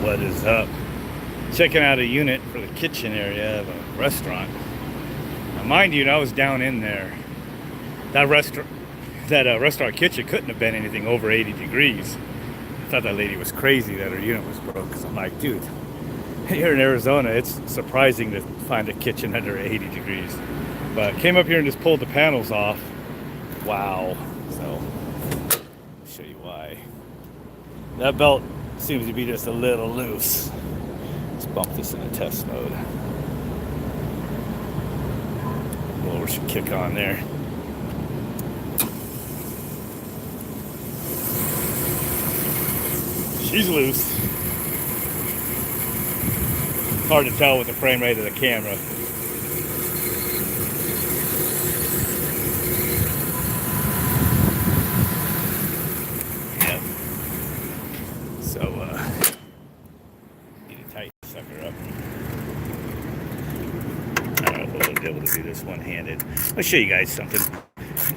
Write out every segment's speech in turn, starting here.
What is up? Checking out a unit for the kitchen area of a restaurant. Now, mind you, I was down in there. That restaurant kitchen couldn't have been anything over 80 degrees. I thought that lady was crazy that her unit was broke. Cause I'm like, dude, here in Arizona, it's surprising to find a kitchen under 80 degrees. But came up here and just pulled the panels off. Wow. So, I'll show you why. That belt seems to be just a little loose. Let's bump this into test mode. Blower should kick on there. She's loose. Hard to tell with the frame rate of the camera. Need to tighten the sucker up. I don't know if I'll be able to do this one-handed. I'll show you guys something.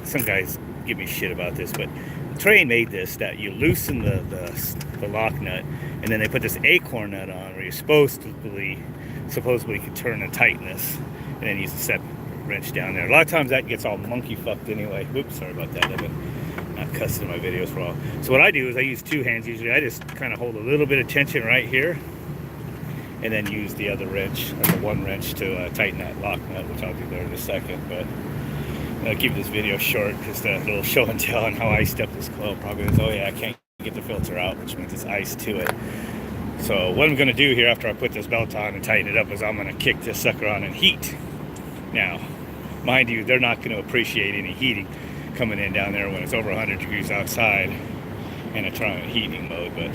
Some guys give me shit about this, but Trane made this that you loosen the lock nut, and then they put this acorn nut on where you're supposedly can turn the tightness, and then use a separate wrench down there. A lot of times that gets all monkey fucked anyway. Oops, sorry about that. I've been not cussing my videos for all. So what I do is I use two hands usually. I just kind of hold a little bit of tension right here, and then use the other wrench, or the one wrench, to tighten that lock nut, which I'll do there in a second. But I'll keep this video short, just a little show and tell on how I stepped this coil. Probably is, oh yeah, I can't get the filter out, which means it's ice to it. So what I'm going to do here after I put this belt on and tighten it up is I'm going to kick this sucker on and heat. Now, mind you, they're not going to appreciate any heating coming in down there when it's over 100 degrees outside and it's on heating mode. But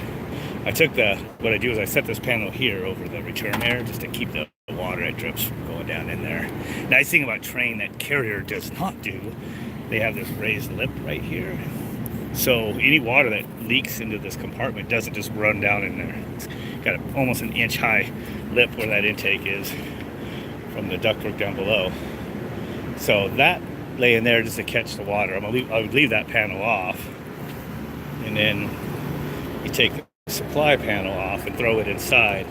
what I do is I set this panel here over the return air just to keep the water that drips from going down in there. Nice thing about Trane that Carrier does not do, they have this raised lip right here. So any water that leaks into this compartment doesn't just run down in there. It's got almost an inch high lip where that intake is from the ductwork down below. So that lay in there just to catch the water. I would leave that panel off, and then you take the supply panel off and throw it inside,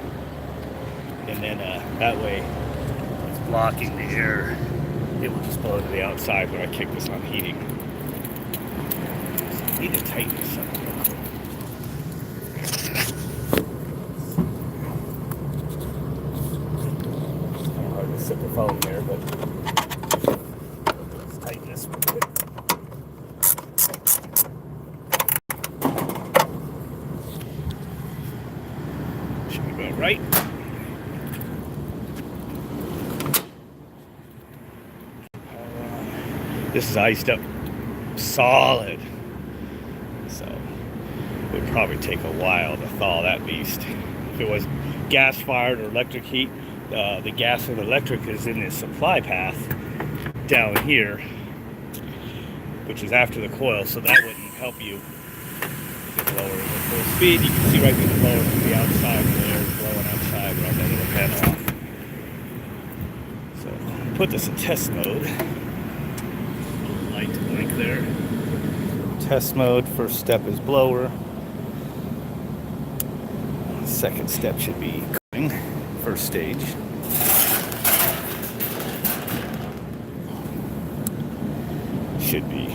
and then that way it's blocking the air. It will just blow to the outside when I kick this on heating. I need to tighten this up real quick. It's kind of hard to sit the phone there, but let's tighten this real quick. Should be about right. This is iced up solid, so it would probably take a while to thaw that beast. If it was gas fired or electric heat, the gas or the electric is in the supply path down here, which is after the coil, so that wouldn't help you. Get lower at full speed. You can see right through the blower from the outside, the air is blowing outside right under the panel off. So put this in test mode. Light to blink there. Test mode. First step is blower. Second step should be cooling. First stage. Should be.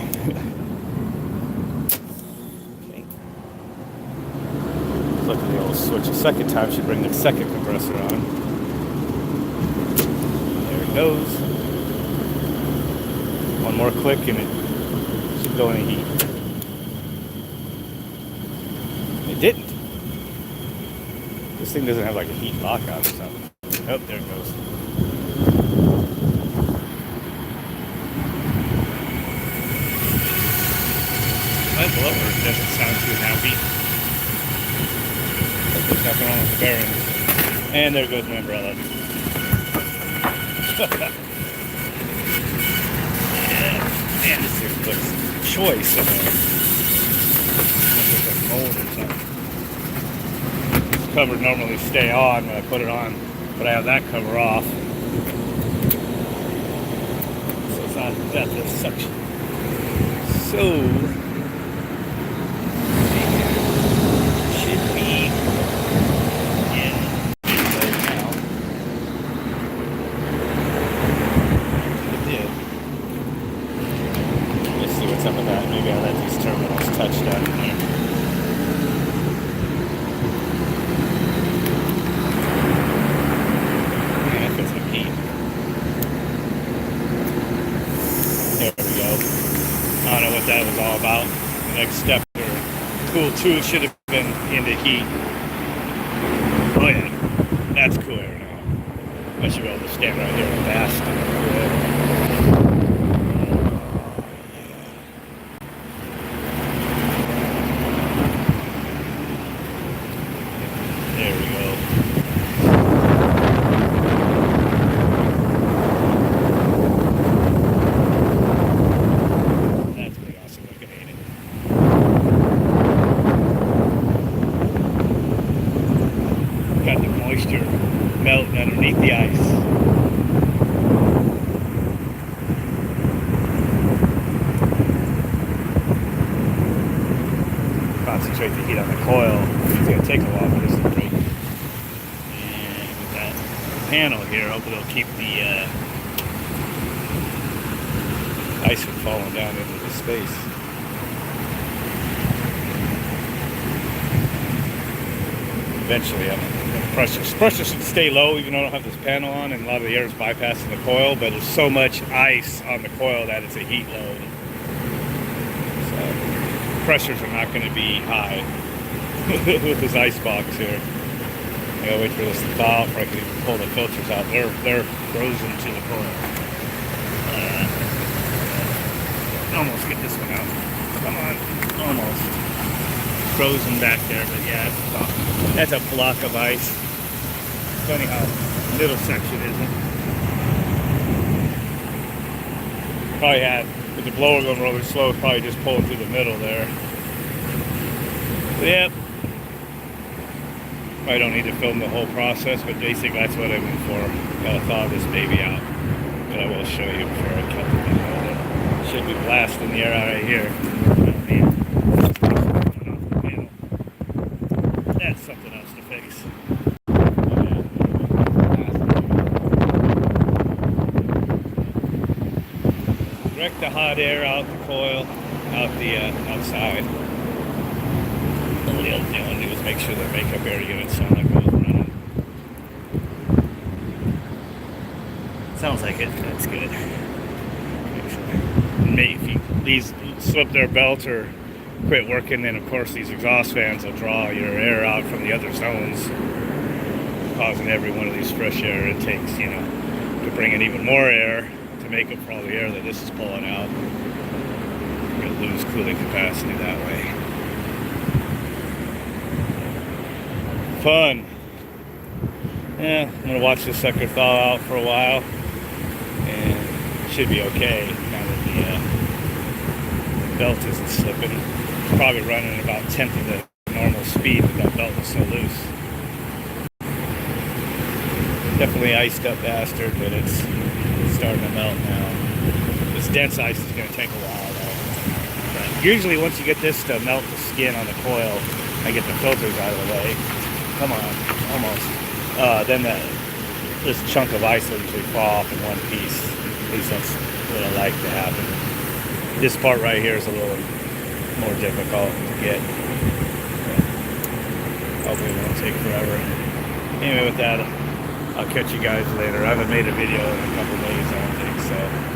Okay. Look at the old switch. The second time should bring the second compressor on. There it goes. One more click and it should go in heat. It didn't. This thing doesn't have like a heat lockout or something. Oh, there it goes. My blower doesn't sound too happy. There's nothing wrong with the bearings. And there goes my umbrella. Man, this thing looks choice in there. Looks like mold or something. This cover normally stay on when I put it on, but I have that cover off. So it's not that this section. So should be next step here. Cool too should have been into heat. Oh yeah, that's cool air now. I should be able to stand right here and bask in the cool air. There we go. That's pretty awesome looking, ain't it? Got the moisture melting underneath the ice. Concentrate the heat on the coil. It's going to take a while for this to break. And with that panel here, hopefully it'll keep the ice from falling down into the space. Eventually, pressure should stay low even though I don't have this panel on, and a lot of the air is bypassing the coil, but there's so much ice on the coil that it's a heat load. So pressures are not going to be high with this ice box here. I gotta wait for this to thaw before I can even pull the filters out. They're frozen to the coil. Almost get this one out. Come on, almost. Frozen back there, but yeah, that's a block of ice. Funny how little section isn't. Probably had, with the blower going really slow, probably just pulling through the middle there. But yep. I don't need to film the whole process, but basically that's what I went for. Gotta thaw this baby out. But I will show you before I cut the video. Should be blasting the air out right here. That's something else to fix. Direct the hot air out the coil, out the outside. All the other thing I want to do is make sure the makeup air units sound like those running. Sounds like it. That's good. If these slip their belt or quit working, then of course these exhaust fans will draw your air out from the other zones, causing every one of these fresh air intakes, you know, to bring in even more air to make up for all the air that this is pulling out. You'll lose cooling capacity that way. Fun. Yeah, I'm gonna watch this sucker thaw out for a while, and it should be okay now that the belt isn't slipping. It's probably running about 1/10 of the normal speed, but that belt was so loose. Definitely iced up bastard, but it's starting to melt now. This dense ice is going to take a while though. But usually once you get this to melt the skin on the coil, I get the filters out of the way. Come on, almost. Then this chunk of ice will usually fall off in one piece. At least that's what I like to happen. This part right here is a little more difficult to get. Hopefully it won't take forever. Anyway, with that, I'll catch you guys later. I haven't made a video in a couple days, I don't think so.